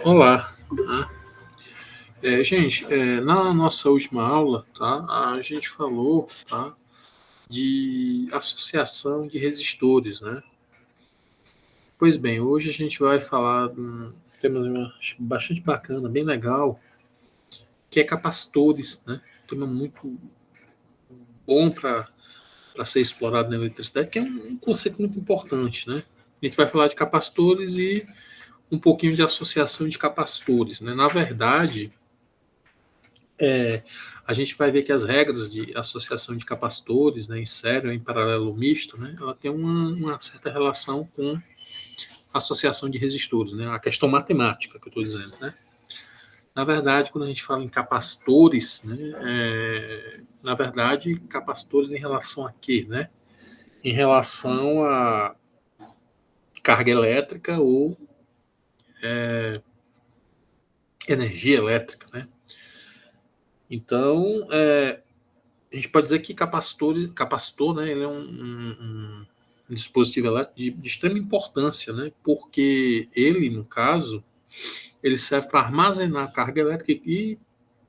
Olá, tá? Gente, na nossa última aula, tá, a gente falou, tá, de associação de resistores, né? Pois bem, hoje a gente vai falar de um tema bastante bacana, bem legal, que é capacitores, né? Um tema muito bom para ser explorado na eletricidade, que é um conceito muito importante, né? A gente vai falar de capacitores e um pouquinho de associação de capacitores, né? Na verdade, a gente vai ver que as regras de associação de capacitores, né, em série ou em paralelo misto, né, ela tem uma certa relação com a associação de resistores, né, a questão matemática que eu estou dizendo, né. Na verdade, quando a gente fala em capacitores, né, na verdade, capacitores em relação a quê, né? Em relação a carga elétrica ou energia elétrica, né? Então, a gente pode dizer que capacitor, né, ele é um dispositivo elétrico de extrema importância, né, porque ele, no caso, ele serve para armazenar carga elétrica e,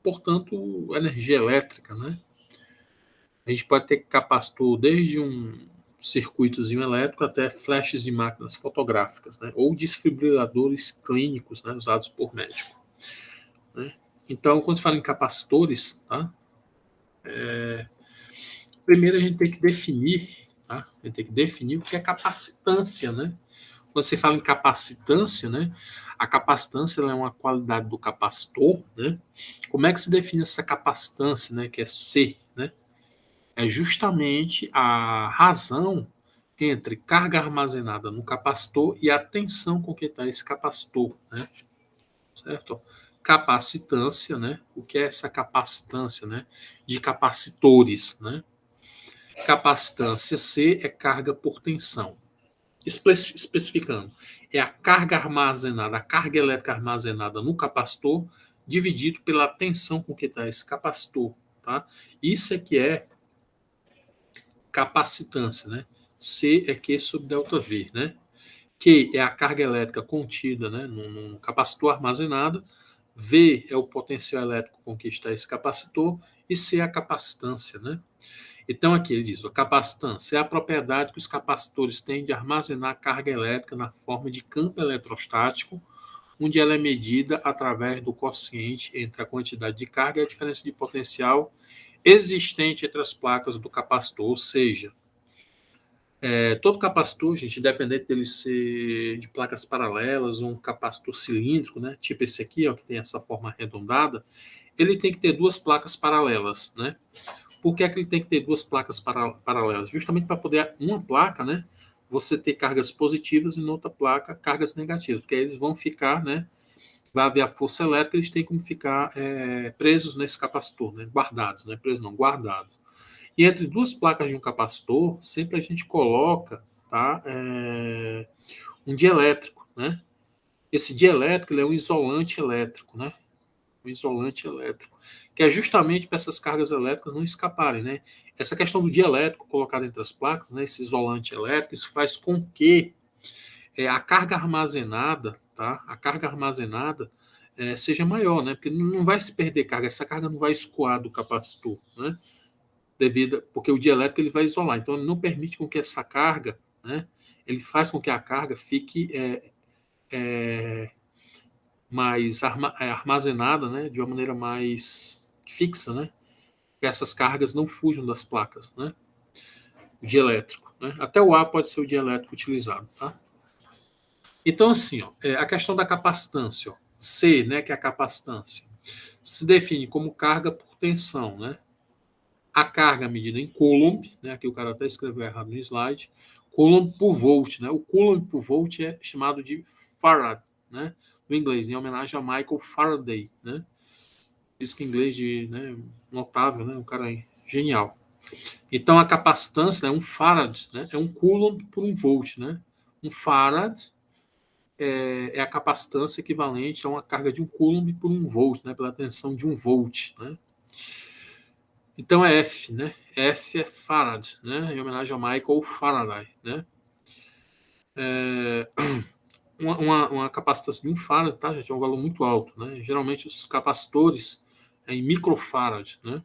portanto, energia elétrica, né. A gente pode ter capacitor desde um circuitozinho elétrico até flashes de máquinas fotográficas, né, ou desfibriladores clínicos, né, usados por médico, né. Então, quando se fala em capacitores, tá, primeiro a gente tem que definir, tá? A gente tem que definir o que é capacitância, né? Quando você fala em capacitância, né? A capacitância é uma qualidade do capacitor, né? Como é que se define essa capacitância, né? Que é C, né? É justamente a razão entre carga armazenada no capacitor e a tensão com que está esse capacitor, né? Certo? Capacitância, né? O que é essa capacitância, né? De capacitores, né? Capacitância C é carga por tensão. Especificando, é a carga armazenada, a carga elétrica armazenada no capacitor, dividido pela tensão com que está esse capacitor. Tá? Isso é que é capacitância. Né? C é Q sobre delta V. Né? Q é a carga elétrica contida, né, num capacitor armazenado. V é o potencial elétrico com que está esse capacitor. E C é a capacitância. Né? Então, aqui ele diz: a capacitância é a propriedade que os capacitores têm de armazenar carga elétrica na forma de campo eletrostático, onde ela é medida através do quociente entre a quantidade de carga e a diferença de potencial existente entre as placas do capacitor. Ou seja, todo capacitor, gente, independente dele ser de placas paralelas ou um capacitor cilíndrico, né, tipo esse aqui, ó, que tem essa forma arredondada, ele tem que ter duas placas paralelas, né? Por que é que ele tem que ter duas placas paralelas? Justamente para poder, uma placa, né, você ter cargas positivas e na outra placa cargas negativas, porque aí eles vão ficar, né, vai haver a força elétrica, eles têm como ficar presos nesse capacitor, né, guardados, né, presos não, guardados. E entre duas placas de um capacitor, sempre a gente coloca, tá, um dielétrico, né? Esse dielétrico ele é um isolante elétrico, né? Um isolante elétrico, que é justamente para essas cargas elétricas não escaparem, né? Essa questão do dielétrico colocado entre as placas, né, esse isolante elétrico, isso faz com que a carga armazenada, tá? A carga armazenada seja maior, né? Porque não vai se perder carga, essa carga não vai escoar do capacitor, né? Porque o dielétrico ele vai isolar, então ele não permite com que essa carga, né? Ele faz com que a carga fique é, mais armazenada, né, de uma maneira mais fixa, né, que essas cargas não fujam das placas, né, o dielétrico, né, até o ar pode ser o dielétrico utilizado, tá? Então assim, ó, a questão da capacitância, ó, C, né, que é a capacitância, se define como carga por tensão, né, a carga medida em coulomb, né, aqui o cara até escreveu errado no slide, coulomb por volt, né, o coulomb por volt é chamado de farad, né, no inglês, em homenagem a Michael Faraday, né, diz que em inglês de, né, notável, né, um cara genial. Então a capacitância é um farad, né, é um coulomb por um volt, né, um farad é a capacitância equivalente a uma carga de um coulomb por um volt, né, pela tensão de um volt, né. Então é F, né? F é Farad, né? Em homenagem ao Michael Faraday, né? uma capacitância de 1 farad, tá, gente? É um valor muito alto, né? Geralmente os capacitores é em microfarad, né?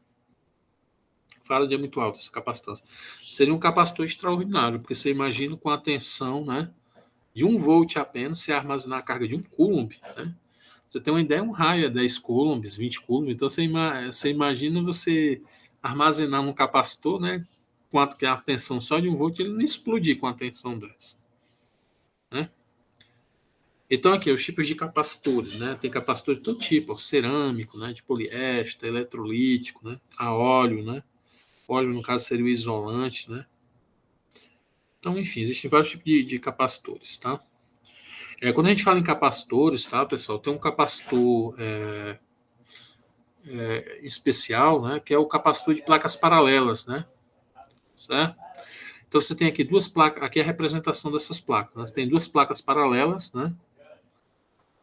Farad é muito alto essa capacitância. Seria um capacitor extraordinário, porque você imagina com a tensão, né, de 1 volt apenas, você armazenar a carga de 1 coulomb, né? Você tem uma ideia, um raio é 10 coulombs, 20 coulombs, então você imagina você armazenar num capacitor, né, quanto que é a tensão só de 1 volt, ele não explodir com a tensão dessa, né? Então, aqui, os tipos de capacitores, né? Tem capacitor de todo tipo, ó, cerâmico, né? De poliéster, eletrolítico, né? A óleo, né? Óleo, no caso, seria o isolante, né? Então, enfim, existem vários tipos de capacitores, tá? Quando a gente fala em capacitores, tá, pessoal, tem um capacitor especial, né? Que é o capacitor de placas paralelas, né? Certo? Então, você tem aqui 2 placas, aqui é a representação dessas placas, né? Você tem 2 placas paralelas, né?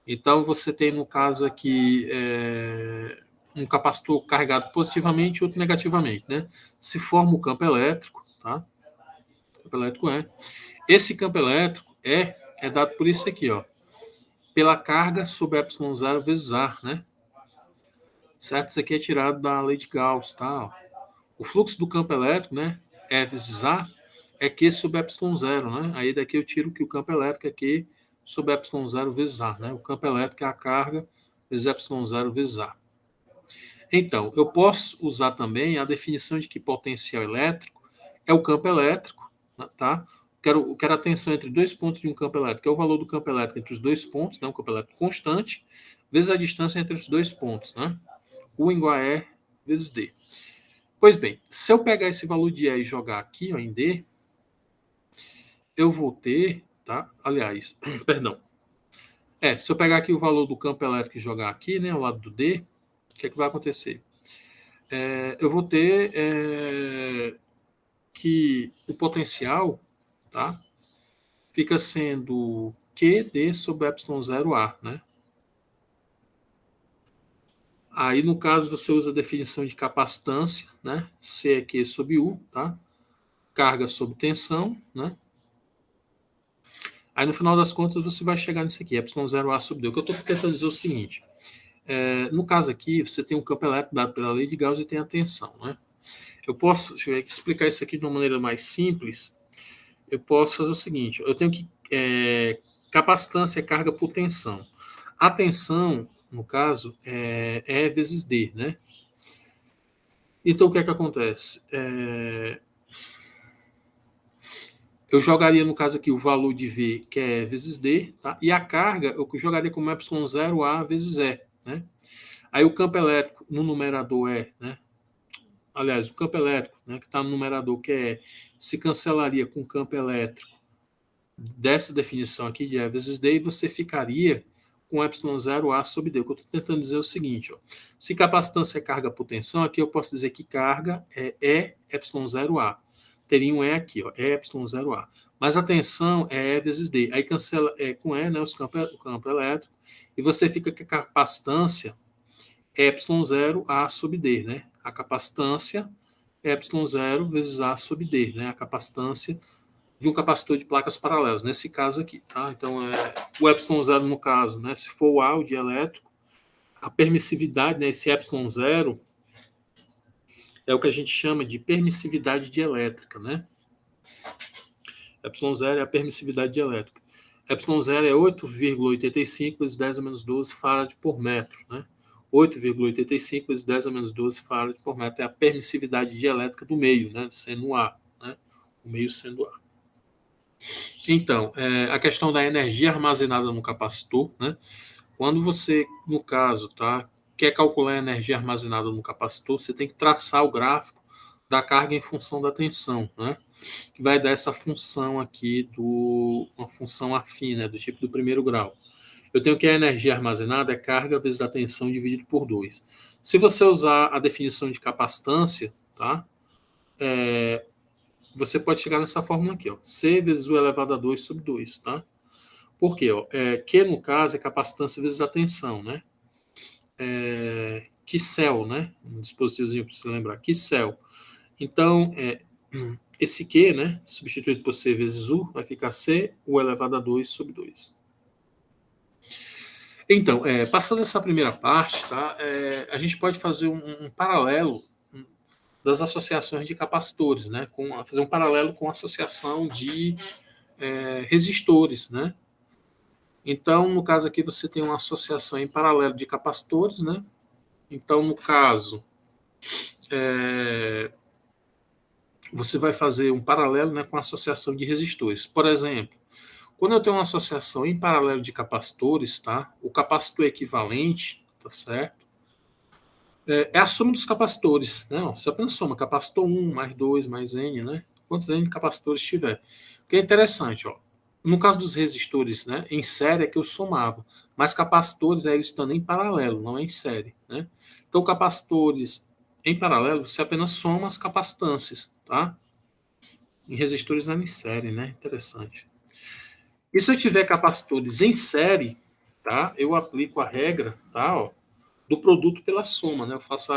Então, você tem, no caso aqui, um capacitor carregado positivamente e outro negativamente, né? Se forma o campo elétrico, tá? O campo elétrico Esse campo elétrico é dado por isso aqui, ó. Pela carga sobre ε0 vezes A, né? Certo? Isso aqui é tirado da lei de Gauss, tá? O fluxo do campo elétrico, né? E vezes A é Q sobre ε0, né? Aí daqui eu tiro que o campo elétrico é Q sobre ε0 vezes A, né? O campo elétrico é a carga vezes ε0 vezes A. Então, eu posso usar também a definição de que potencial elétrico é o campo elétrico, tá? Quero a tensão entre 2 pontos de um campo elétrico, que é o valor do campo elétrico entre os 2 pontos, né? Um campo elétrico constante, vezes a distância entre os 2 pontos, né? U igual a E vezes D. Pois bem, se eu pegar esse valor de E e jogar aqui, ó, em D, eu vou ter, tá? Aliás, perdão. Se eu pegar aqui o valor do campo elétrico e jogar aqui, né, ao lado do D, o que é que vai acontecer? Eu vou ter que o potencial, tá, fica sendo QD sobre ε0A, né? Aí, no caso, você usa a definição de capacitância, né? C é Q sobre U, tá? Carga sobre tensão, né? Aí, no final das contas, você vai chegar nisso aqui, ε0A sobre D. O que eu estou tentando dizer é o seguinte, no caso aqui, você tem um campo elétrico dado pela lei de Gauss e tem a tensão, né? Eu posso explicar isso aqui de uma maneira mais simples. Eu posso fazer o seguinte, eu tenho que capacitância é carga por tensão. A tensão, no caso, é E vezes D, né? Então, o que é que acontece? Eu jogaria, no caso aqui, o valor de V, que é E vezes D, tá? E a carga, eu jogaria como ε0A vezes E, né? Aí o campo elétrico no numerador né? Aliás, o campo elétrico, né, que está no numerador, que é E, se cancelaria com o campo elétrico dessa definição aqui de E vezes D, e você ficaria com ε0A sobre D. O que eu estou tentando dizer é o seguinte, ó, se capacitância é carga por tensão, aqui eu posso dizer que carga é ε0A. Teria um E aqui, ó, ε0A. Mas a tensão é E vezes D. Aí cancela com E, né, o campo elétrico, e você fica com a capacitância ε0A sobre D, né? A capacitância é ε0 vezes A sobre D, né? A capacitância de um capacitor de placas paralelas, nesse caso aqui, tá? Então, o ε0 no caso, né? Se for o A, o dielétrico, a permissividade, né? Esse ε0 é o que a gente chama de permissividade dielétrica, né? ε0 é a permissividade dielétrica. ε0 é 8,85 vezes 10 a menos 12 farad por metro, né? 8,85 vezes 10 a menos 12 farad por metro é a permissividade dielétrica do meio, né? Sendo A, né? O meio sendo A. Então, a questão da energia armazenada no capacitor, né? Quando você, no caso, tá, quer calcular a energia armazenada no capacitor, você tem que traçar o gráfico da carga em função da tensão, né? Que vai dar essa função aqui, uma função afim, né? Do tipo do primeiro grau. Eu tenho que a energia armazenada é carga vezes a tensão dividido por 2. Se você usar a definição de capacitância, tá? Você pode chegar nessa fórmula aqui, ó. C vezes U elevado a 2 sobre 2, tá? Por quê? Q, no caso, é capacitância vezes a tensão, né? Quicel, né? Um dispositivozinho para você lembrar. Quicel. Então, esse Q, né? Substituído por C vezes U, vai ficar C, U elevado a 2 sobre 2. Então, passando essa primeira parte, tá? A gente pode fazer um paralelo das associações de capacitores, né? Fazer um paralelo com a associação de resistores, né? Então, no caso aqui, você tem uma associação em paralelo de capacitores, né? Então, no caso, você vai fazer um paralelo, né, com a associação de resistores. Por exemplo, quando eu tenho uma associação em paralelo de capacitores, tá? O capacitor equivalente, tá certo? É a soma dos capacitores, né? Você apenas soma capacitor 1 mais 2 mais N, né? Quantos N capacitores tiver. O que é interessante, ó. No caso dos resistores, né, em série é que eu somava, mas capacitores eles estão em paralelo, não em série, né? Então, capacitores em paralelo, você apenas soma as capacitâncias, tá? Em resistores não é em série, né? Interessante. E se eu tiver capacitores em série, tá? Eu aplico a regra, tá? Ó, do produto pela soma, né? Eu faço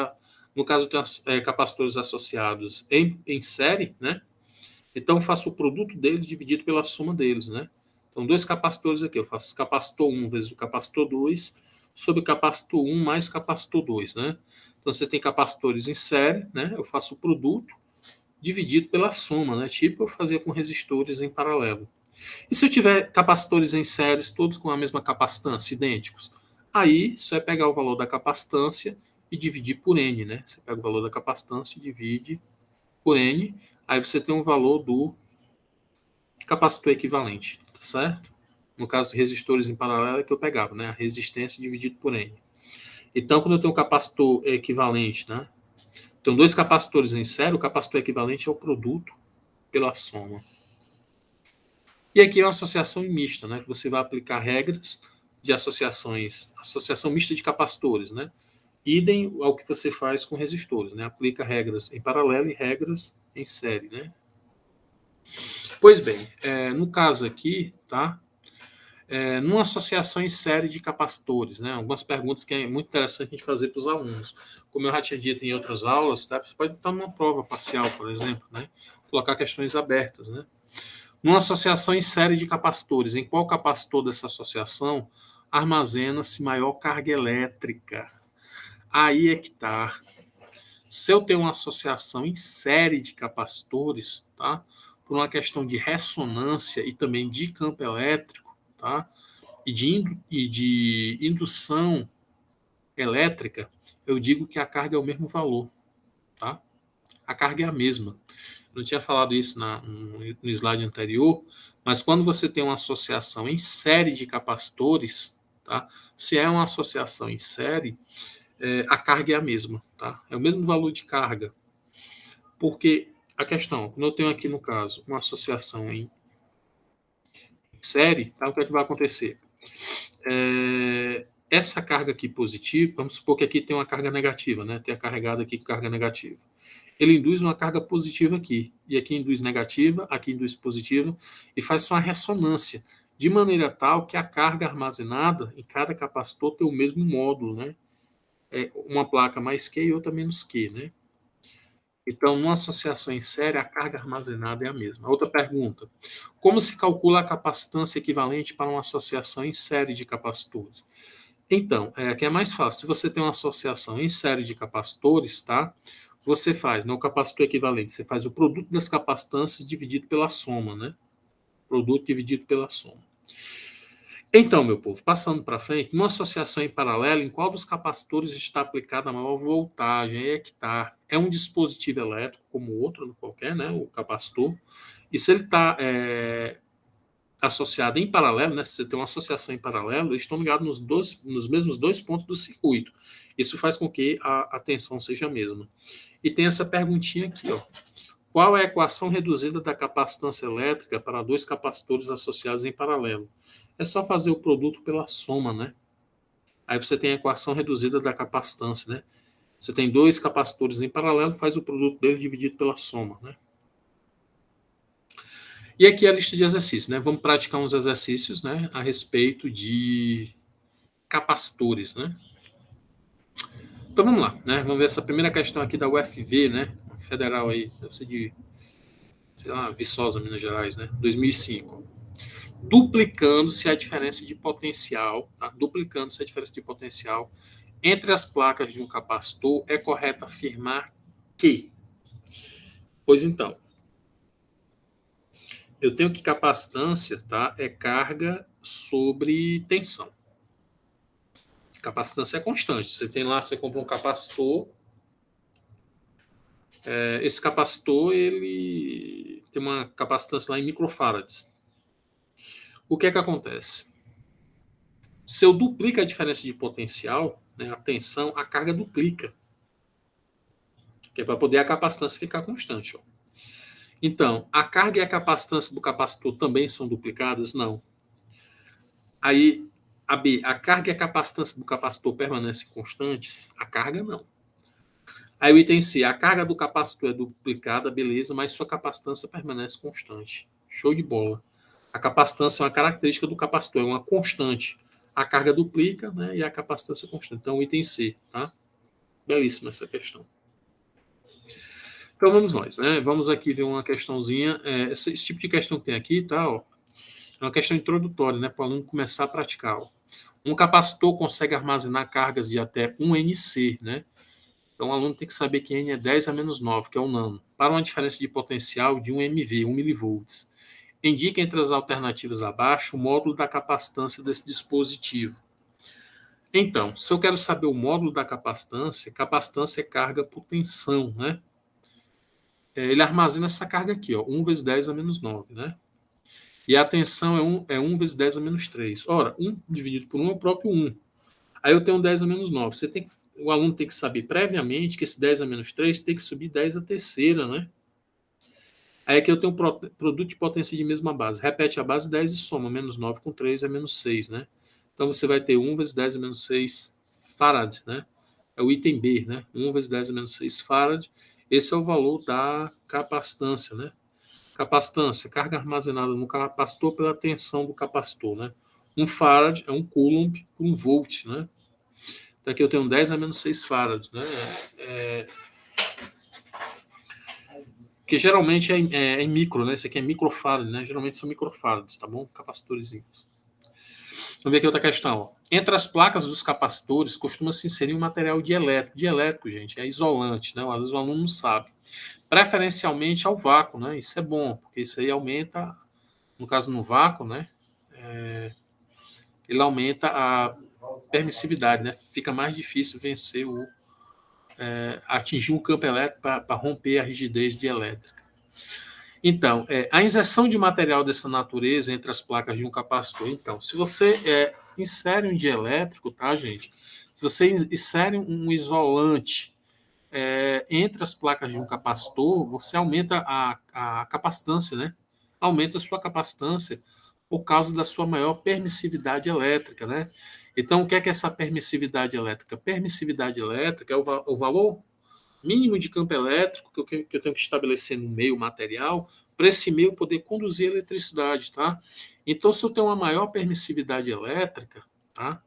no caso, eu tenho capacitores associados em série, né? Então, eu faço o produto deles dividido pela soma deles, né? Então, dois capacitores aqui, eu faço capacitor 1 vezes o capacitor 2 sobre capacitor 1 mais capacitor 2, né? Então, você tem capacitores em série, né? Eu faço o produto dividido pela soma, né? Tipo eu fazia com resistores em paralelo. E se eu tiver capacitores em séries, todos com a mesma capacitância, idênticos? Aí, você vai pegar o valor da capacitância e dividir por N, né? Você pega o valor da capacitância e divide por N, aí você tem um valor do capacitor equivalente, tá certo? No caso, resistores em paralelo é que eu pegava, né? A resistência dividido por N. Então, quando eu tenho um capacitor equivalente, né? Então, dois capacitores em série, o capacitor equivalente é o produto pela soma. E aqui é uma associação mista, né? Que você vai aplicar regras de associação mista de capacitores, né? Idem ao que você faz com resistores, né? Aplica regras em paralelo e regras em série, né? Pois bem, no caso aqui, tá? Numa associação em série de capacitores, né? Algumas perguntas que é muito interessante a gente fazer para os alunos. Como eu já tinha dito em outras aulas, tá? Você pode estar numa prova parcial, por exemplo, né? Colocar questões abertas, né? Numa associação em série de capacitores, em qual capacitor dessa associação armazena-se maior carga elétrica? Aí é que está. Se eu tenho uma associação em série de capacitores, tá? Por uma questão de ressonância e também de campo elétrico, tá? E de indução elétrica, eu digo que a carga é o mesmo valor, tá? A carga é a mesma. Eu não tinha falado isso no slide anterior, mas quando você tem uma associação em série de capacitores, tá? Se é uma associação em série, a carga é a mesma, tá? É o mesmo valor de carga. Porque a questão, quando eu tenho aqui no caso uma associação em série, tá? O que é que vai acontecer? Essa carga aqui positiva, vamos supor que aqui tem uma carga negativa, né? Tem a carregada aqui com carga negativa. Ele induz uma carga positiva aqui, e aqui induz negativa, aqui induz positiva, e faz uma ressonância, de maneira tal que a carga armazenada em cada capacitor tem o mesmo módulo, né? Uma placa mais Q e outra menos Q, né? Então, numa associação em série, a carga armazenada é a mesma. Outra pergunta: como se calcula a capacitância equivalente para uma associação em série de capacitores? Então, aqui é mais fácil. Se você tem uma associação em série de capacitores, tá? Você faz, no capacitor equivalente, você faz o produto das capacitâncias dividido pela soma, né? Produto dividido pela soma. Então, meu povo, passando para frente, numa associação em paralelo, em qual dos capacitores está aplicada a maior voltagem? Aí é que está. É um dispositivo elétrico, como outro, qualquer, né? O capacitor. E se ele está associado em paralelo, né? Se você tem uma associação em paralelo, eles estão ligados nos mesmos dois pontos do circuito. Isso faz com que a tensão seja a mesma. E tem essa perguntinha aqui, ó. Qual é a equação reduzida da capacitância elétrica para dois capacitores associados em paralelo? É só fazer o produto pela soma, né? Aí você tem a equação reduzida da capacitância, né? Você tem dois capacitores em paralelo, faz o produto deles dividido pela soma, né? E aqui a lista de exercícios, né? Vamos praticar uns exercícios, né? A respeito de capacitores, né? Então vamos lá, né? Vamos ver essa primeira questão aqui da UFV, né? Federal aí, deve ser de, sei lá, Viçosa, Minas Gerais, né? 2005. duplicando-se a diferença de potencial, tá? Duplicando-se a diferença de potencial entre as placas de um capacitor, é correto afirmar que, pois então, eu tenho que capacitância, tá? É carga sobre tensão. Capacitância é constante. Você tem lá, você compra um capacitor, esse capacitor ele tem uma capacitância lá em microfarads. O que é que acontece? Se eu duplico a diferença de potencial, né, a tensão, a carga duplica. Que é para poder a capacitância ficar constante. Ó. Então, a carga e a capacitância do capacitor também são duplicadas? Não. Aí, a B, a carga e a capacitância do capacitor permanecem constantes? A carga não. Aí o item C, a carga do capacitor é duplicada, beleza, mas sua capacitância permanece constante. Show de bola. A capacitância é uma característica do capacitor, é uma constante. A carga duplica, né, e a capacitância é constante. Então, o item C, tá? Belíssima essa questão. Então vamos nós, né? Vamos aqui ver uma questãozinha. Esse tipo de questão que tem aqui, tá? Ó, é uma questão introdutória, né? Para o aluno começar a praticar. Ó. Um capacitor consegue armazenar cargas de até 1 NC, né? Então o aluno tem que saber que N é 10 a menos 9, que é o nano, para uma diferença de potencial de 1 MV, 1 milivolts. Indica entre as alternativas abaixo o módulo da capacitância desse dispositivo. Então, se eu quero saber o módulo da capacitância é carga por tensão, né? Ele armazena essa carga aqui, ó, 1 vezes 10 a menos 9, né? E a tensão é 1 vezes 10 a menos 3. Ora, 1 dividido por 1 é o próprio 1. Aí eu tenho 10 a menos 9. O aluno tem que saber previamente que esse 10 a menos 3 tem que subir 10 a terceira, né? Aí aqui eu tenho produto de potência de mesma base. Repete a base 10 e soma. Menos 9 com 3 é menos 6, né? Então você vai ter 1 vezes 10 a menos 6 farad, né? É o item B, né? 1 vezes 10 a menos 6 farad. Esse é o valor da capacitância, né? Capacitância, carga armazenada no capacitor pela tensão do capacitor, né? 1 farad é 1 coulomb por 1 volt, né? Então aqui eu tenho 10 a menos 6 farad, né? Que geralmente é micro, né? Isso aqui é microfarad, né? Geralmente são microfarads, tá bom? Capacitorzinhos. Vamos ver aqui outra questão. Ó. Entre as placas dos capacitores, costuma se inserir um material dielétrico. Dielétrico, gente, é isolante, né? Às vezes o aluno não sabe. Preferencialmente ao vácuo, né? Isso é bom, porque isso aí aumenta, no caso no vácuo, né? Ele aumenta a permissividade, né? Fica mais difícil vencer atingir um campo elétrico para romper a rigidez dielétrica. Então, a inserção de material dessa natureza entre as placas de um capacitor. Então, se você insere um dielétrico, tá, gente? Se você insere um isolante entre as placas de um capacitor, você aumenta a capacitância, né? Aumenta a sua capacitância por causa da sua maior permissividade elétrica, né? Então, o que é essa permissividade elétrica? Permissividade elétrica é o valor mínimo de campo elétrico que eu tenho que estabelecer no meio material para esse meio poder conduzir eletricidade, tá? Então, se eu tenho uma maior permissividade elétrica, tá?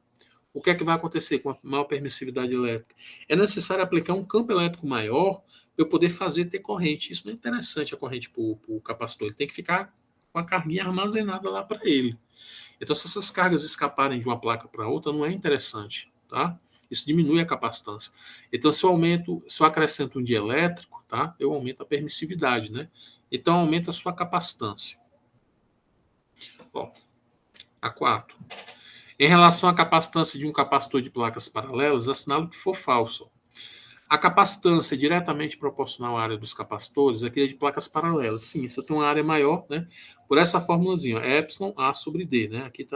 O que é que vai acontecer com a maior permissividade elétrica? É necessário aplicar um campo elétrico maior para eu poder fazer ter corrente. Isso não é interessante a corrente para o capacitor. Ele tem que ficar com a carguinha armazenada lá para ele. Então, se essas cargas escaparem de uma placa para outra, não é interessante, tá? Isso diminui a capacitância. Então, se eu acrescento um dielétrico, tá? Eu aumento a permissividade, né? Então, aumenta a sua capacitância. Bom, a 4. Em relação à capacitância de um capacitor de placas paralelas, assinale o que for falso. A capacitância é diretamente proporcional à área dos capacitores, aqui é de placas paralelas. Sim, se eu tenho uma área maior, né? Por essa formulazinha, epsilon A sobre D, né? Aqui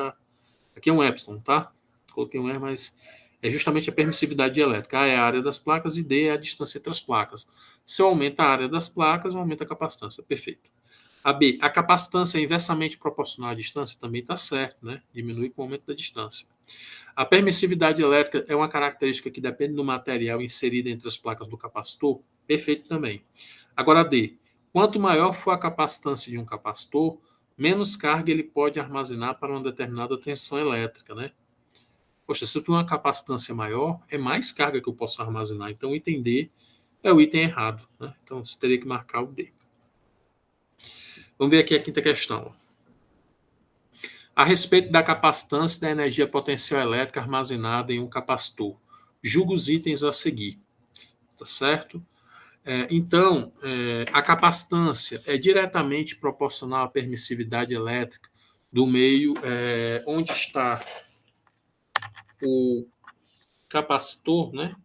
é um epsilon, tá? Coloquei um R, mas é justamente a permissividade elétrica. A é a área das placas e D é a distância entre as placas. Se eu aumento a área das placas, eu aumento a capacitância. Perfeito. A B, a capacitância é inversamente proporcional à distância, também está certo, né? Diminui com o aumento da distância. A permissividade elétrica é uma característica que depende do material inserido entre as placas do capacitor? Perfeito também. Agora D, quanto maior for a capacitância de um capacitor, menos carga ele pode armazenar para uma determinada tensão elétrica, né? Poxa, se eu tenho uma capacitância maior, é mais carga que eu posso armazenar. Então, o item D é o item errado, né? Então, você teria que marcar o D. Vamos ver aqui a quinta questão. A respeito da capacitância da energia potencial elétrica armazenada em um capacitor. Julga os itens a seguir. Tá certo? Então, a capacitância é diretamente proporcional à permissividade elétrica do meio onde está o capacitor, né?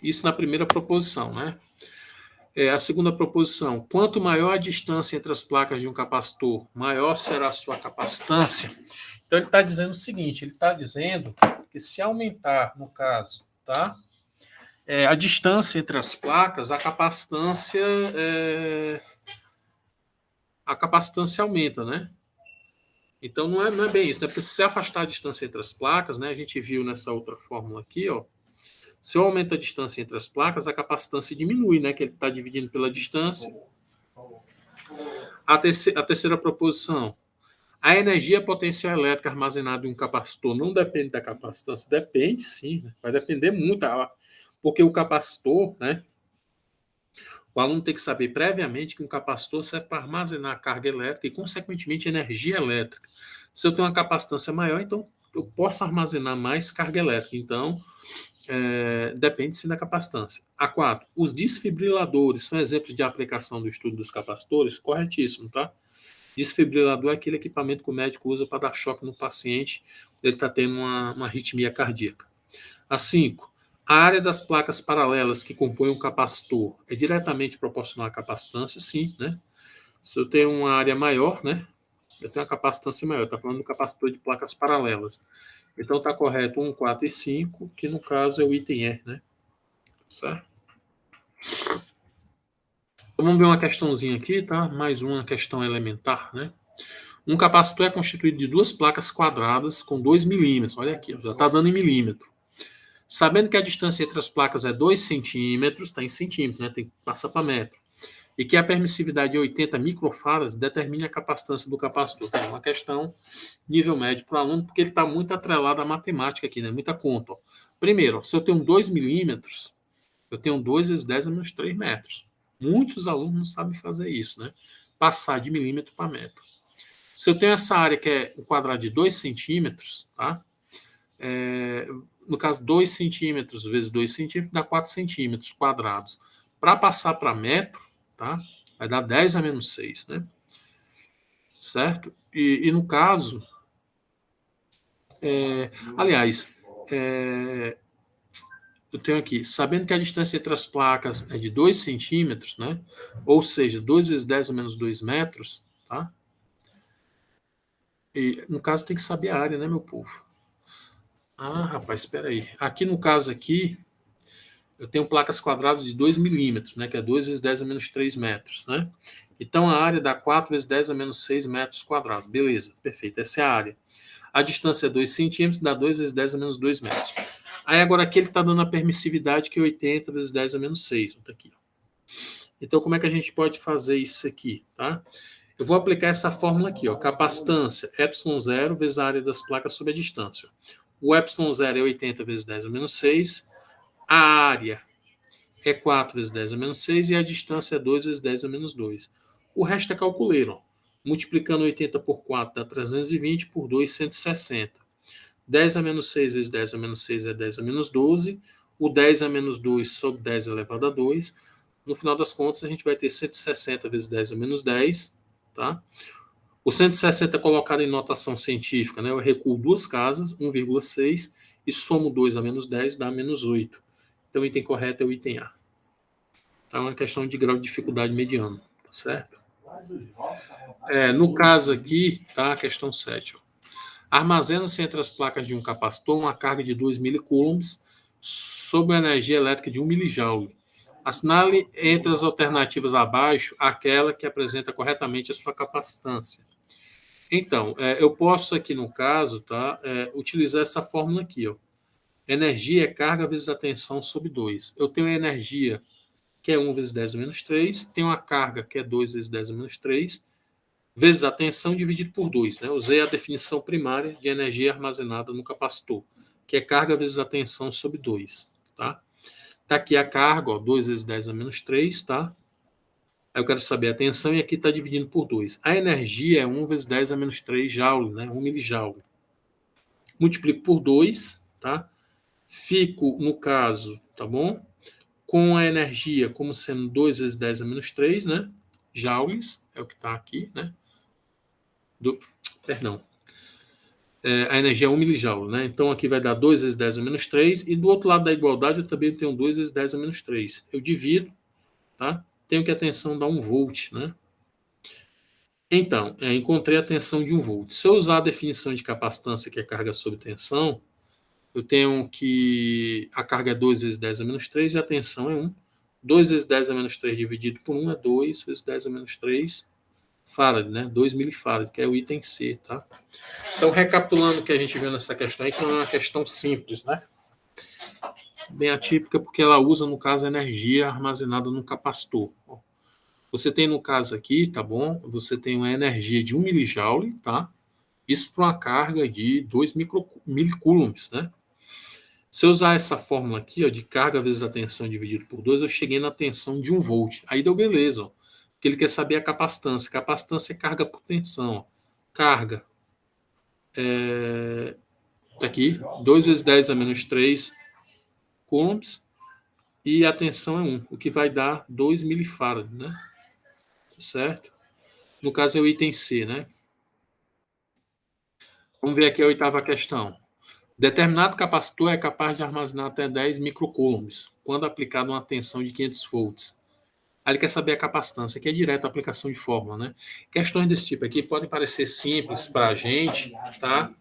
Isso na primeira proposição, né? A segunda proposição, quanto maior a distância entre as placas de um capacitor, maior será a sua capacitância. Então, ele está dizendo o seguinte, ele está dizendo que se aumentar, no caso, tá? A distância entre as placas, a capacitância aumenta, né? Então, não é bem isso, né? Porque se você afastar a distância entre as placas, né? A gente viu nessa outra fórmula aqui, ó. Se eu aumento a distância entre as placas, a capacitância diminui, né? Que ele está dividindo pela distância. A terceira proposição. A energia potencial elétrica armazenada em um capacitor não depende da capacitância? Depende, sim. Né? Vai depender muito. Porque o capacitor, né? O aluno tem que saber previamente que um capacitor serve para armazenar carga elétrica e, consequentemente, energia elétrica. Se eu tenho uma capacitância maior, então eu posso armazenar mais carga elétrica. Então, depende sim da capacitância. A4. Os desfibriladores são exemplos de aplicação do estudo dos capacitores? Corretíssimo, tá? Desfibrilador é aquele equipamento que o médico usa para dar choque no paciente, ele está tendo uma arritmia cardíaca. A5. A área das placas paralelas que compõem um capacitor é diretamente proporcional à capacitância? Sim, né? Se eu tenho uma área maior, né? Eu tenho uma capacitância maior. Está falando do capacitor de placas paralelas. Então está correto 1, 4 e 5, que no caso é o item E, né? Certo? Então, vamos ver uma questãozinha aqui, tá? Mais uma questão elementar, né? Um capacitor é constituído de duas placas quadradas com 2 milímetros. Olha aqui, já está dando em milímetro. Sabendo que a distância entre as placas é 2 centímetros, está em centímetro, né? Tem que passar para metro. E que a permissividade é 80 microfarads, determine a capacitância do capacitor. É uma questão nível médio para o aluno, porque ele está muito atrelado à matemática aqui, né? Muita conta. Ó. Primeiro, ó, se eu tenho 2 milímetros, eu tenho 2 vezes 10 a menos 3 metros. Muitos alunos não sabem fazer isso, né? Passar de milímetro para metro. Se eu tenho essa área que é um quadrado de 2 centímetros, tá? No caso, 2 centímetros vezes 2 centímetros dá 4 centímetros quadrados. Para passar para metro, tá? Vai dar 10 a menos 6, né? Certo? E no caso, aliás, eu tenho aqui, sabendo que a distância entre as placas é de 2 centímetros, né? Ou seja, 2 vezes 10 a menos 2 metros, tá? E, no caso, tem que saber a área, né, meu povo? Ah, rapaz, espera aí. Aqui no caso aqui, eu tenho placas quadradas de 2 milímetros, né, que é 2 vezes 10 a menos 3 metros, né? Então, a área dá 4 vezes 10 a menos 6 metros quadrados. Beleza, perfeito, essa é a área. A distância é 2 centímetros, dá 2 vezes 10 a menos 2 metros. Aí, agora aqui ele está dando a permissividade, que é 80 vezes 10 a menos 6. Tá aqui, ó. Então, como é que a gente pode fazer isso aqui, tá? Eu vou aplicar essa fórmula aqui, ó. Capacitância, ε0 vezes a área das placas sobre a distância. O ε0 é 80 vezes 10 a menos 6. A área é 4 vezes 10 a menos 6 e a distância é 2 vezes 10 a menos 2. O resto é calculeiro. Ó. Multiplicando 80 por 4 dá 320, por 2, 160. 10 a menos 6 vezes 10 a menos 6 é 10 a menos 12. O 10 a menos 2 sobre 10 elevado a 2. No final das contas, a gente vai ter 160 vezes 10 a menos 10. Tá? O 160 colocado em notação científica, né? Eu recuo duas casas, 1,6, e somo 2 a menos 10, dá menos 8. Então, o item correto é o item A. Tá uma questão de grau de dificuldade mediano, tá certo? No caso aqui, tá a questão 7. Armazena-se entre as placas de um capacitor uma carga de 2 milicoulombs sob a energia elétrica de 1 milijoule. Assinale entre as alternativas abaixo aquela que apresenta corretamente a sua capacitância. Então, eu posso aqui no caso, tá, utilizar essa fórmula aqui, ó. Energia é carga vezes a tensão sobre 2. Eu tenho a energia que é 1 vezes 10 a menos 3, tenho a carga que é 2 vezes 10 a menos 3, vezes a tensão dividido por 2. Né? Usei a definição primária de energia armazenada no capacitor, que é carga vezes a tensão sobre 2. Tá? Tá aqui a carga, ó, 2 vezes 10 a menos 3, tá? Aí eu quero saber a tensão e aqui está dividindo por 2. A energia é 1 vezes 10 a menos 3 joule, né? 1 milijoule. Multiplico por 2, tá? Fico, no caso, tá bom? Com a energia como sendo 2 vezes 10 a menos 3, né? Joules, é o que está aqui, né? Perdão. A energia é 1 milijoule, né? Então aqui vai dar 2 vezes 10 a menos 3. E do outro lado da igualdade eu também tenho 2 vezes 10 a menos 3. Eu divido, tá? Tenho que a tensão dá 1 volt, né? Então, encontrei a tensão de 1 volt. Se eu usar a definição de capacitância, que é carga sob tensão, eu tenho que a carga é 2 vezes 10 a menos 3 e a tensão é 1. 2 vezes 10 a menos 3 dividido por 1 é 2 vezes 10 a menos 3 farad, né? 2 milifarad, que é o item C, tá? Então, recapitulando o que a gente viu nessa questão aí, que não é uma questão simples, né? Bem atípica, porque ela usa, no caso, a energia armazenada no capacitor. Você tem, no caso aqui, tá bom? Você tem uma energia de 1 milijoule, tá? Isso para uma carga de 2 milicoulombs, né? Se eu usar essa fórmula aqui, ó, de carga vezes a tensão dividido por 2, eu cheguei na tensão de 1 volt. Aí deu beleza, ó. Porque ele quer saber a capacitância. Capacitância é carga por tensão. Ó. Carga. Tá aqui, 2 vezes 10 a menos 3 coulombs. E a tensão é 1, o que vai dar 2 milifarad, né? Certo? No caso é o item C, né? Vamos ver aqui a oitava questão. Determinado capacitor é capaz de armazenar até 10 microcoulombs, quando aplicado uma tensão de 500 volts. Aí ele quer saber a capacitância, que é direto a aplicação de fórmula, né? Questões desse tipo aqui podem parecer simples para a gente, tá?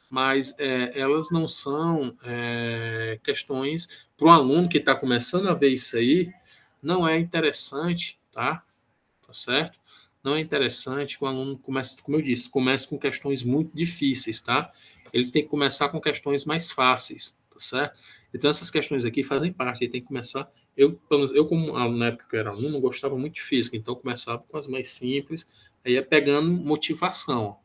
Mas elas não são questões para um aluno que está começando a ver isso aí, não é interessante, tá? Tá certo? Não é interessante que o aluno comece, como eu disse, comece com questões muito difíceis, tá? Ele tem que começar com questões mais fáceis, tá certo? Então essas questões aqui fazem parte, ele tem que começar. Eu como aluno, na época que eu era aluno, gostava muito de física, então eu começava com as mais simples, aí ia pegando motivação. Ó.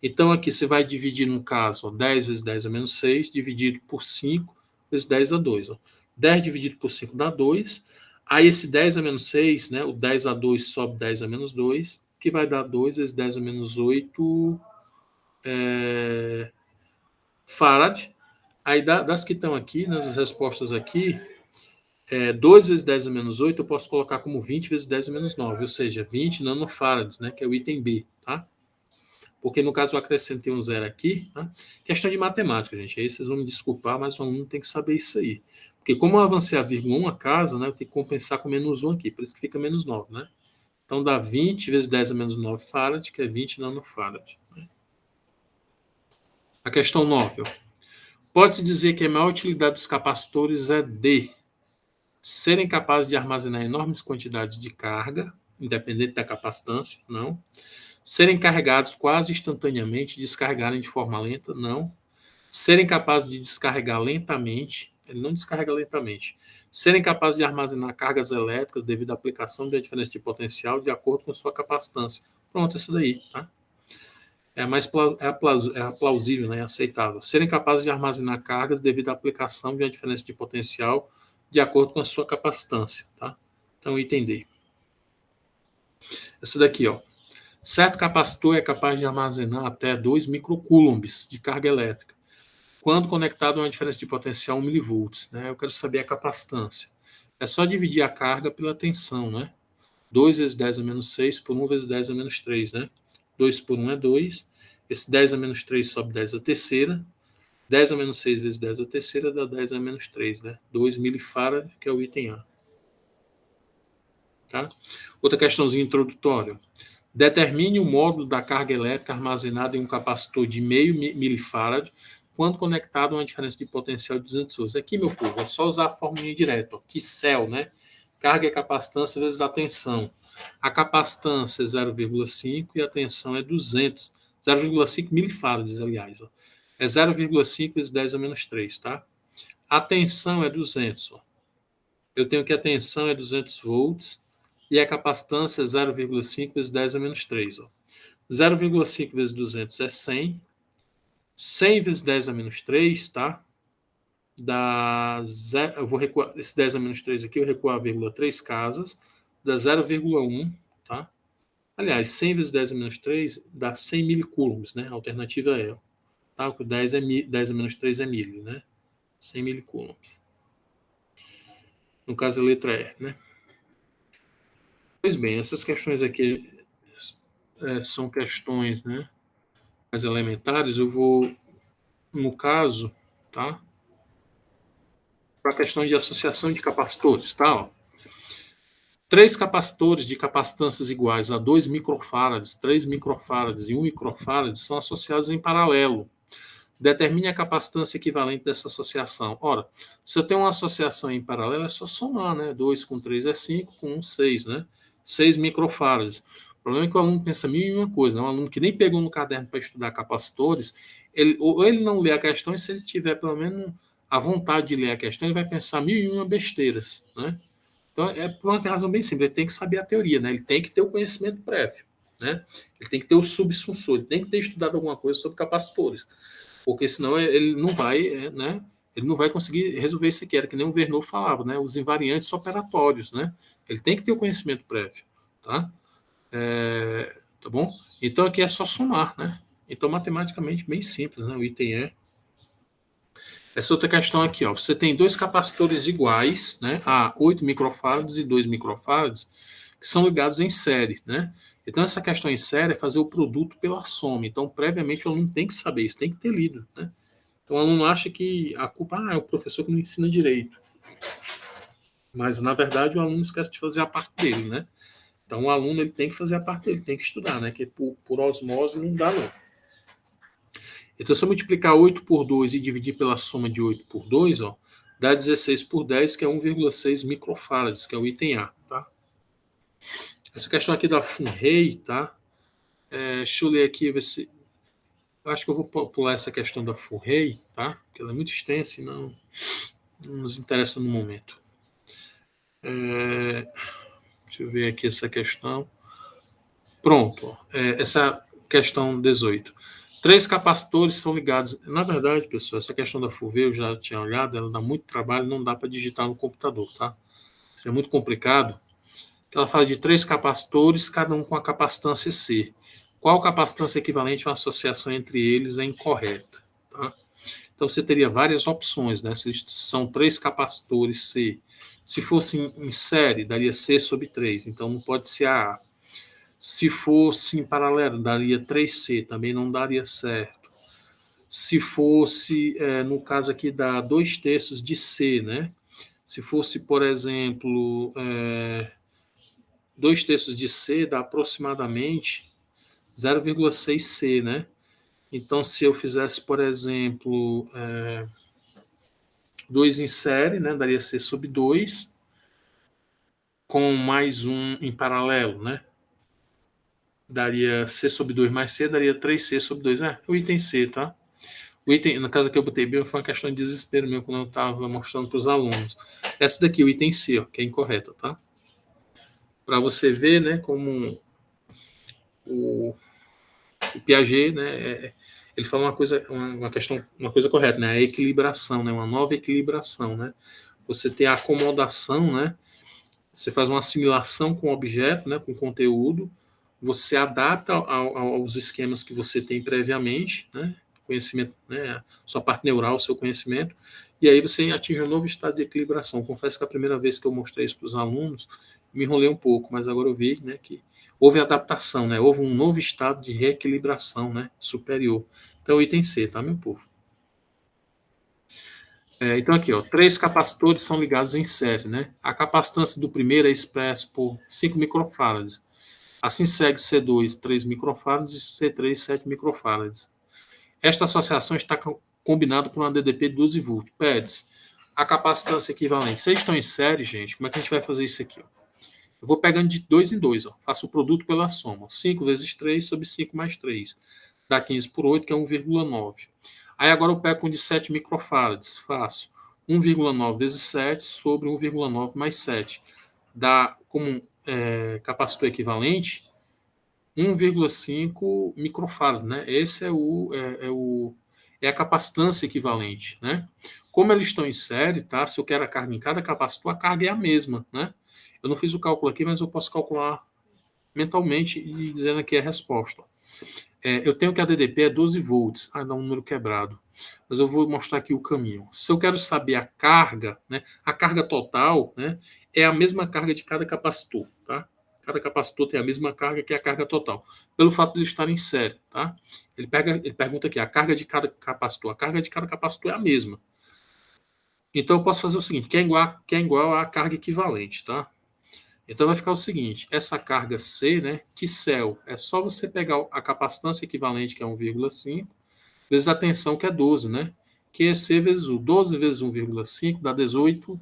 Então aqui você vai dividir, no caso, ó, 10 vezes 10 a menos 6, dividido por 5 vezes 10 a 2. Ó. 10 dividido por 5 dá 2. Aí esse 10 a menos 6, né, o 10 a 2 sobe 10 a menos 2, que vai dar 2 vezes 10 a menos 8 farad. Aí das que estão aqui, nas respostas aqui, 2 vezes 10 a menos 8 eu posso colocar como 20 vezes 10 a menos 9, ou seja, 20 nanofarads, né, que é o item B, tá? Porque no caso eu acrescentei um zero aqui, tá? Questão de matemática, gente, aí vocês vão me desculpar, mas o aluno tem que saber isso aí. Porque como eu avancei a vírgula uma casa, né, eu tenho que compensar com menos 1 aqui, por isso que fica menos 9, né? Então dá 20 vezes 10 a menos 9 farad, que é 20 nanofarad. Né? A questão 9. Pode-se dizer que a maior utilidade dos capacitores é de serem capazes de armazenar enormes quantidades de carga, independente da capacitância, não. Serem carregados quase instantaneamente, descarregarem de forma lenta, não. Serem capazes de descarregar lentamente, ele não descarrega lentamente. Serem capazes de armazenar cargas elétricas devido à aplicação de diferença de potencial de acordo com sua capacitância. Pronto, essa daí, tá? É a mais plausível, né? Aceitável. Serem capazes de armazenar cargas devido à aplicação de uma diferença de potencial de acordo com a sua capacitância, tá? Então, item D. Essa daqui, ó. Certo capacitor é capaz de armazenar até 2 microcoulombs de carga elétrica, quando conectado a uma diferença de potencial 1 milivolts, né? Eu quero saber a capacitância. É só dividir a carga pela tensão, né? 2 vezes 10 a menos 6 por 1 vezes 10 a menos 3, né? 2 por 1 é 2. Esse 10 a menos 3 sobe 10 a terceira. 10 a menos 6 vezes 10 a terceira dá 10 a menos 3, né? 2 milifarad, que é o item A. Tá? Outra questãozinha introdutória. Determine o módulo da carga elétrica armazenada em um capacitor de meio milifarad quando conectado a uma diferença de potencial de 200 volts. Aqui, meu povo, é só usar a fórmula direta, que céu, né? Carga é capacitância vezes a tensão. A capacitância é 0,5 e a tensão é 200. 0,5 milifarads, aliás. Ó. É 0,5 vezes 10 a menos 3, tá? A tensão é 200. Ó. Eu tenho que a tensão é 200 volts e a capacitância é 0,5 vezes 10 a menos 3. Ó. 0,5 vezes 200 é 100. 100 vezes 10 a menos 3, tá? Dá 0, eu vou recuar esse 10 a menos 3 aqui, eu recuo a vírgula 3 casas, dá 0,1, tá? Aliás, 100 vezes 10 a menos 3 dá 100 milicoulombs, né? A alternativa é, tá? O 10 a menos 3 é mili, né? 100 milicoulombs. No caso, a letra E, né? Pois bem, essas questões aqui são questões, né, mais elementares. Eu vou, no caso, tá? Para a questão de associação de capacitores, tá? Ó. Três capacitores de capacitâncias iguais a 2 microfarads, 3 microfarads e 1 microfarad são associados em paralelo. Determine a capacitância equivalente dessa associação. Ora, se eu tenho uma associação em paralelo, é só somar, né? 2 com 3 é 5, com 1, 6, né? 6 microfarads. O problema é que o aluno pensa mil e uma coisa, né? Um aluno que nem pegou no caderno para estudar capacitores, ou ele não lê a questão, e se ele tiver pelo menos a vontade de ler a questão, ele vai pensar mil e uma besteiras, né? Então, é por uma razão bem simples, ele tem que saber a teoria, né? Ele tem que ter o conhecimento prévio, né? Ele tem que ter o subsunsor, ele tem que ter estudado alguma coisa sobre capacitores, porque senão ele não vai, né? Ele não vai conseguir resolver isso aqui, era que nem o Verneau falava, né? Os invariantes operatórios, né? Ele tem que ter o conhecimento prévio, tá? Tá bom? Então aqui é só somar, né? Então matematicamente bem simples, né? O item é essa outra questão aqui, ó. Você tem dois capacitores iguais, né? A 8 microfarads e 2 microfarads, que são ligados em série, né? Então, essa questão em série é fazer o produto pela soma. Então, previamente, o aluno tem que saber isso, tem que ter lido, né? Então, o aluno acha que a culpa é o professor que não ensina direito. Mas, na verdade, o aluno esquece de fazer a parte dele, né? Então, o aluno ele tem que fazer a parte dele, tem que estudar, né? Que por osmose não dá, não. Então, se eu multiplicar 8 por 2 e dividir pela soma de 8 por 2, ó, dá 16 por 10, que é 1,6 microfarads, que é o item A. Tá? Essa questão aqui da Funrei, tá? Deixa eu ler aqui, ver se... Eu acho que eu vou pular essa questão da Funrei, tá? Porque ela é muito extensa e não nos interessa no momento. Deixa eu ver aqui essa questão. Pronto. Essa questão 18. Três capacitores são ligados. Na verdade, pessoal, essa questão da FUV eu já tinha olhado, ela dá muito trabalho, não dá para digitar no computador, tá? É muito complicado. Ela fala de três capacitores, cada um com a capacitância C. Qual capacitância equivalente a uma associação entre eles é incorreta, tá? Então você teria várias opções, né? Se são três capacitores C. Se fosse em série, daria C sobre 3, então não pode ser A. Se fosse em paralelo, daria 3C, também não daria certo. Se fosse, no caso aqui, dá 2/3 de C, né? Se fosse, por exemplo, 2/3 de C, dá aproximadamente 0,6C, né? Então, se eu fizesse, por exemplo, 2 em série, né? Daria C sobre 2, com mais um em paralelo, né? Daria C sobre 2 mais C, daria 3C sobre 2. O item C, tá? O item, no caso que eu botei B, foi uma questão de desespero mesmo, quando eu estava mostrando para os alunos. Essa daqui, o item C, ó, que é incorreta, tá? Para você ver, né, como o Piaget, né, ele fala uma questão, uma coisa correta, né, a equilibração, né, uma nova equilibração, né? Você tem a acomodação, né? Você faz uma assimilação com o objeto, né, com o conteúdo, você adapta aos esquemas que você tem previamente, né, conhecimento, né, sua parte neural, seu conhecimento, e aí você atinge um novo estado de equilibração. Confesso que a primeira vez que eu mostrei isso para os alunos, me enrolei um pouco, mas agora eu vi, né, que houve adaptação, né, houve um novo estado de reequilibração, né, superior. Então, o item C, tá, meu povo? Então, aqui, ó, três capacitores são ligados em série, né? A capacitância do primeiro é expressa por 5 microfarads. Assim segue C2, 3 microfarads e C3, 7 microfarads. Esta associação está combinada por uma DDP de 12 volts. PEDS, a capacitância equivalente. Vocês estão em série, gente, como é que a gente vai fazer isso aqui? Ó? Eu vou pegando de 2 em 2, faço o produto pela soma. 5 vezes 3 sobre 5 mais 3. Dá 15 por 8, que é 1,9. Aí agora eu pego um de 7 microfarads, faço 1,9 vezes 7 sobre 1,9 mais 7. Dá como capacitor equivalente 1,5 microfarad, né? Esse é a capacitância equivalente, né? Como eles estão em série, tá? Se eu quero a carga em cada capacitor, a carga é a mesma, né? Eu não fiz o cálculo aqui, mas eu posso calcular mentalmente e dizendo aqui a resposta. Eu tenho que a DDP é 12 volts. Dá um número quebrado. Mas eu vou mostrar aqui o caminho. Se eu quero saber a carga, né, a carga total, né, é a mesma carga de cada capacitor, tá? Cada capacitor tem a mesma carga que a carga total, pelo fato de ele estar em série, tá? Ele pergunta aqui, a carga de cada capacitor. A carga de cada capacitor é a mesma. Então eu posso fazer o seguinte, que é igual à carga equivalente, tá? Então vai ficar o seguinte, essa carga C, né, que céu, é só você pegar a capacitância equivalente, que é 1,5, vezes a tensão, que é 12, né? Que é C vezes U. 12 vezes 1,5 dá 18,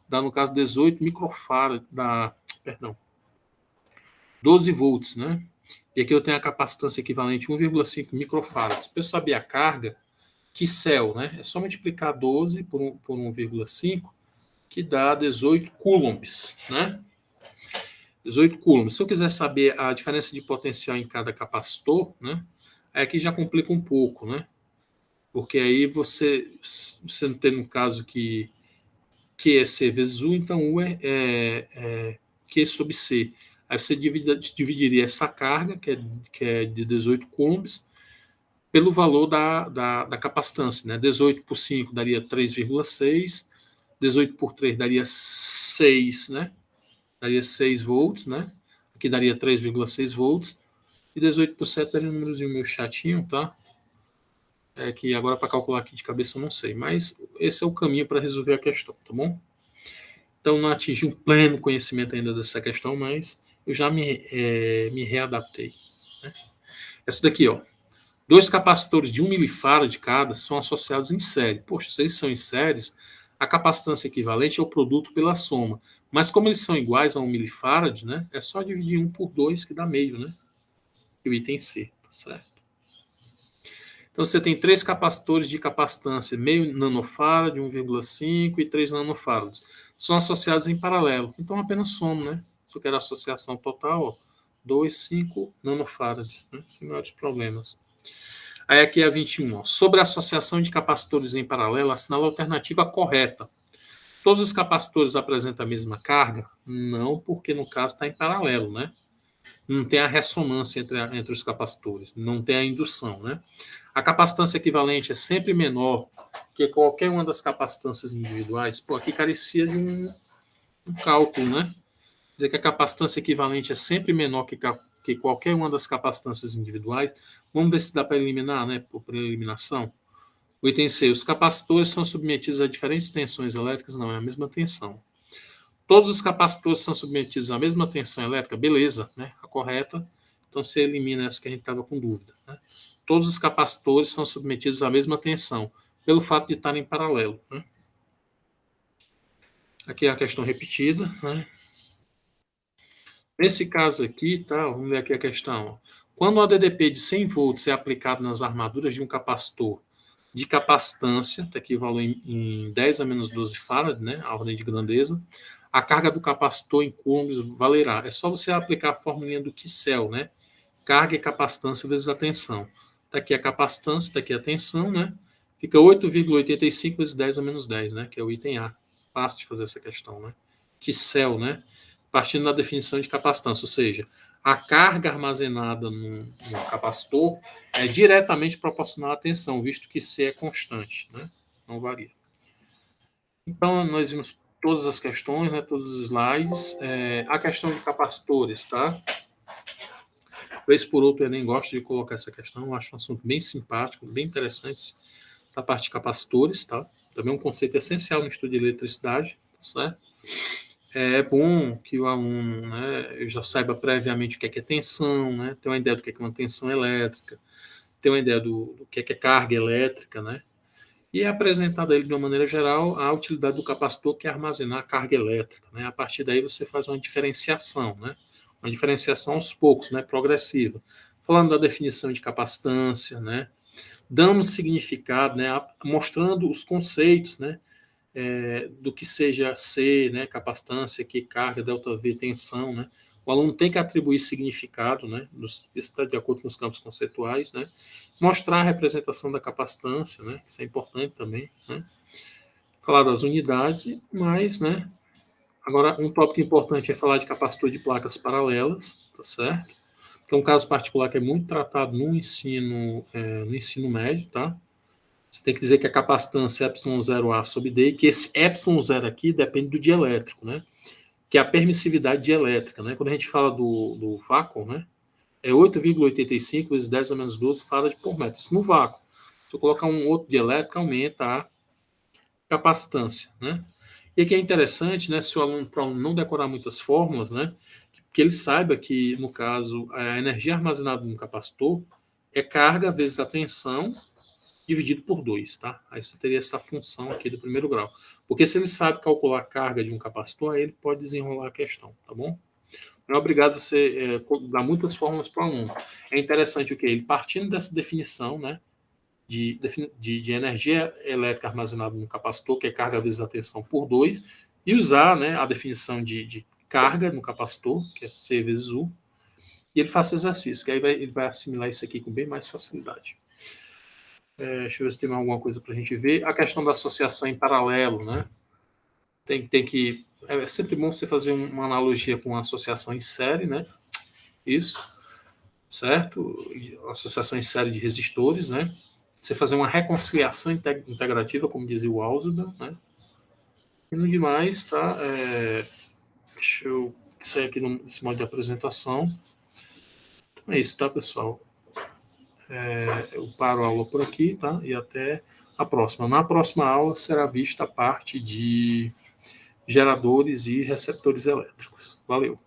dá no caso 18 microfarad, perdão, 12 volts, né? E aqui eu tenho a capacitância equivalente 1,5 microfarads. Para eu saber a carga, que céu, né? É só multiplicar 12 por 1,5, que dá 18 coulombs, né? 18 coulombs. Se eu quiser saber a diferença de potencial em cada capacitor, né? Aí aqui já complica um pouco, né? Porque aí você não tem no caso que Q é C vezes U, então U é Q sobre C. Aí você dividiria essa carga, que é de 18 coulombs, pelo valor da capacitância, né? 18 por 5 daria 3,6, 18 por 3 daria 6, né? Daria 6 volts, né? Aqui daria 3,6 volts. E 18 por 7 daria um númerozinho meio chatinho, tá? Que agora para calcular aqui de cabeça eu não sei. Mas esse é o caminho para resolver a questão, tá bom? Então não atingi um pleno conhecimento ainda dessa questão, mas eu já me readaptei. Né? Essa daqui, ó. 2 capacitores de 1 milifarad cada são associados em série. Poxa, se eles são em séries, a capacitância equivalente é o produto pela soma. Mas como eles são iguais a 1 milifarad, né, é só dividir 1 por 2 que dá meio, né? E o item C, tá certo? Então você tem 3 capacitores de capacitância, meio nanofarad, 1,5 e 3 nanofarads. São associados em paralelo. Então apenas somo, né? Se eu quero a associação total, ó, 2, 5 nanofarads, né? Sem maiores problemas. Aí aqui é a 21. Ó. Sobre a associação de capacitores em paralelo, assinala a alternativa correta. Todos os capacitores apresentam a mesma carga? Não, porque no caso está em paralelo, né? Não tem a ressonância entre os capacitores, não tem a indução, né? A capacitância equivalente é sempre menor que qualquer uma das capacitâncias individuais. Pô, aqui carecia de um cálculo, né? Quer dizer que a capacitância equivalente é sempre menor que qualquer uma das capacitâncias individuais. Vamos ver se dá para eliminar, né? Por eliminação. O item C. Os capacitores são submetidos a diferentes tensões elétricas? Não, é a mesma tensão. Todos os capacitores são submetidos à mesma tensão elétrica? Beleza, né? A correta. Então você elimina essa que a gente estava com dúvida. Né? Todos os capacitores são submetidos à mesma tensão, pelo fato de estarem em paralelo. Né? Aqui é a questão repetida. Né? Nesse caso aqui, tá? Vamos ver aqui a questão. Quando o ADDP de 100 volts é aplicado nas armaduras de um capacitor de capacitância, está aqui o valor em 10 a menos 12 farad, né? A ordem de grandeza, a carga do capacitor em coulombs valerá. É só você aplicar a formulinha do Kissel, né? Carga e capacitância vezes a tensão. Está aqui a capacitância, está aqui a tensão, né? Fica 8,85 vezes 10 a menos 10, né? Que é o item A. Fácil de fazer essa questão, né? Kissel, né? Partindo da definição de capacitância, ou seja, a carga armazenada no capacitor é diretamente proporcional à tensão, visto que C é constante, né? Não varia. Então, nós vimos todas as questões, né? Todos os slides. A questão de capacitores, tá? Vez por outra, eu nem gosto de colocar essa questão, eu acho um assunto bem simpático, bem interessante, essa parte de capacitores, tá? Também é um conceito essencial no estudo de eletricidade, certo? É bom que o aluno, né, já saiba previamente o que é tensão, né, ter uma ideia do que é uma tensão elétrica, ter uma ideia do que é carga elétrica, né, e é apresentado a ele de uma maneira geral a utilidade do capacitor, que é armazenar a carga elétrica, né. A partir daí você faz uma diferenciação, né, uma diferenciação aos poucos, né, progressiva, falando da definição de capacitância, né, dando significado, né, mostrando os conceitos, né, do que seja C, né, capacitância, Q, carga, delta V, tensão, né? O aluno tem que atribuir significado, né? Isso está de acordo com os campos conceituais, né? Mostrar a representação da capacitância, né? Isso é importante também, né? Falar das unidades, mas, né? Agora, um tópico importante é falar de capacitor de placas paralelas, tá certo? Que é um caso particular que é muito tratado no ensino médio, tá? Você tem que dizer que a capacitância é ε0A sobre D, e que esse ε0 aqui depende do dielétrico, né? Que é a permissividade dielétrica, né? Quando a gente fala do vácuo, né? É 8,85 vezes 10 a menos 12 farad por metro. Isso no vácuo. Se eu colocar um outro dielétrico, aumenta a capacitância, né? E aqui é interessante, né? Se o aluno, para não decorar muitas fórmulas, né? Que ele saiba que, no caso, a energia armazenada no capacitor é carga vezes a tensão dividido por 2, tá? Aí você teria essa função aqui do primeiro grau. Porque se ele sabe calcular a carga de um capacitor, aí ele pode desenrolar a questão, tá bom? Não é obrigado a você dar muitas fórmulas para o aluno. É interessante o que? Ele partindo dessa definição, né? De energia elétrica armazenada no capacitor, que é carga vezes a tensão por 2, e usar, né, a definição de carga no capacitor, que é C vezes U, e ele faz esse exercício, que aí ele vai assimilar isso aqui com bem mais facilidade. Deixa eu ver se tem alguma coisa para a gente ver. A questão da associação em paralelo, né? Tem que. É sempre bom você fazer uma analogia com a associação em série, né? Isso, certo? Associação em série de resistores, né? Você fazer uma reconciliação integrativa, como dizia o Ausubel, né? E no demais, tá? Deixa eu sair aqui nesse modo de apresentação. Então é isso, tá, pessoal? Eu paro a aula por aqui, tá? E até a próxima. Na próxima aula será vista a parte de geradores e receptores elétricos. Valeu!